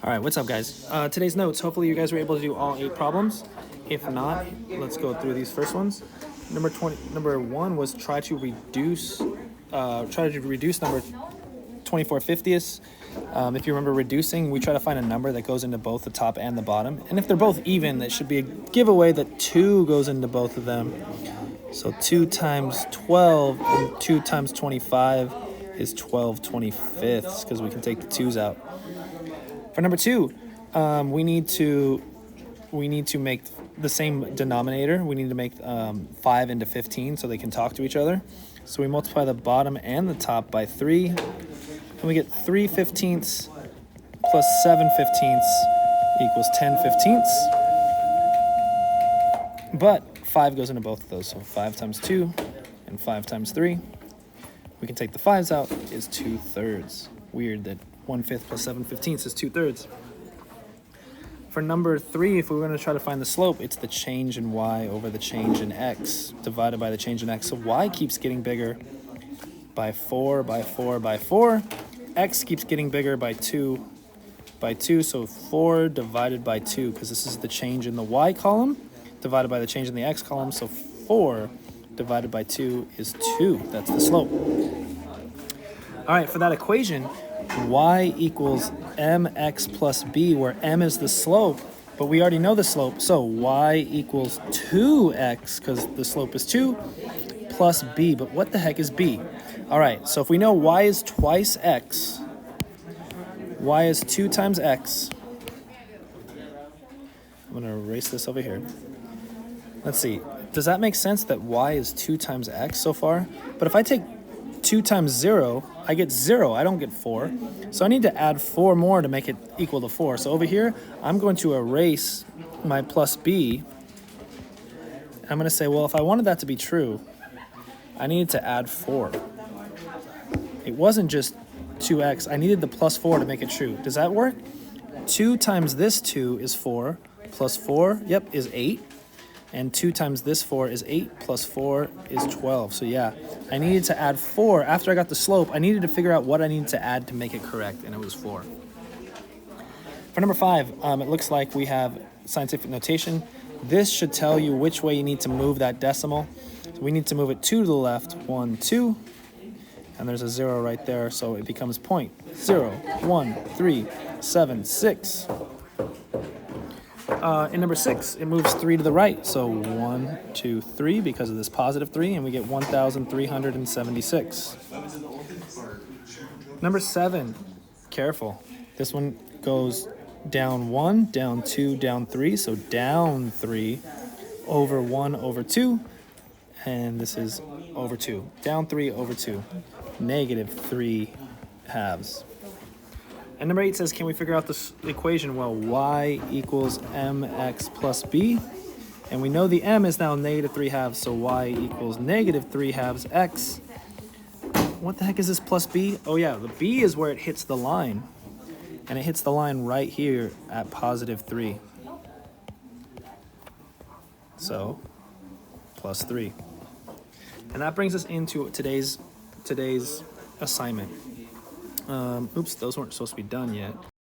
All right, what's up, guys? Today's notes. Hopefully, you guys were able to do all 8 problems. If not, let's go through these first ones. Number 1 was try to reduce number 24/50ths. If you remember reducing, we try to find a number that goes into both the top and the bottom. And if they're both even, that should be a giveaway that 2 goes into both of them. So 2 times 12 and 2 times 25 is 12/25ths because we can take the 2's out. For number 2, we need to make the same denominator. We need to make 5 into 15 so they can talk to each other. So we multiply the bottom and the top by 3, and we get 3/15 plus 7/15 equals 10/15. But 5 goes into both of those, so 5 times 2 and 5 times 3. We can take the 5's out, is 2/3. Weird that 1/5 plus 7/15 is 2/3. For number 3, if we were going to try to find the slope, it's the change in y over the change in x divided by the change in x. So y keeps getting bigger by 4, by 4, by 4. X keeps getting bigger by 2, so 4 divided by 2, because this is the change in the y column divided by the change in the x column. So 4 divided by 2 is 2. That's the slope. All right, for that equation, y equals mx plus b, where m is the slope, but we already know the slope. So y equals 2x, because the slope is 2, plus b. But what the heck is b? All right, so if we know y is twice x, y is 2 times x. I'm going to erase this over here. Let's see. Does that make sense that y is 2 times x so far? But if I take 2 times 0, I get 0. I don't get 4. So I need to add 4 more to make it equal to 4. So over here, I'm going to erase my plus b. I'm going to say, well, if I wanted that to be true, I needed to add 4. It wasn't just 2x. I needed the plus 4 to make it true. Does that work? 2 times this 2 is 4, plus 4, is 8. And 2 times this 4 is 8, plus 4 is 12. So yeah, I needed to add 4. After I got the slope, I needed to figure out what I needed to add to make it correct, and it was 4. For number 5, it looks like we have scientific notation. This should tell you which way you need to move that decimal. So we need to move it 2 to the left, 1, 2, and there's a 0 right there, so it becomes 0.01376. In number 6, it moves 3 to the right. So 1, 2, 3 because of this positive 3, and we get 1,376. Number 7, careful. This one goes down 1, down 2, down 3. So down 3 over 1 over 2, and this is over 2. Down 3 over 2, negative 3 halves. And number 8 says, can we figure out this equation? Well, y equals mx plus b. And we know the m is now negative 3 halves, so y equals negative 3 halves x. What the heck is this plus b? Oh yeah, the b is where it hits the line. And it hits the line right here at positive 3. So, plus 3. And that brings us into today's assignment. Oops, those weren't supposed to be done yet.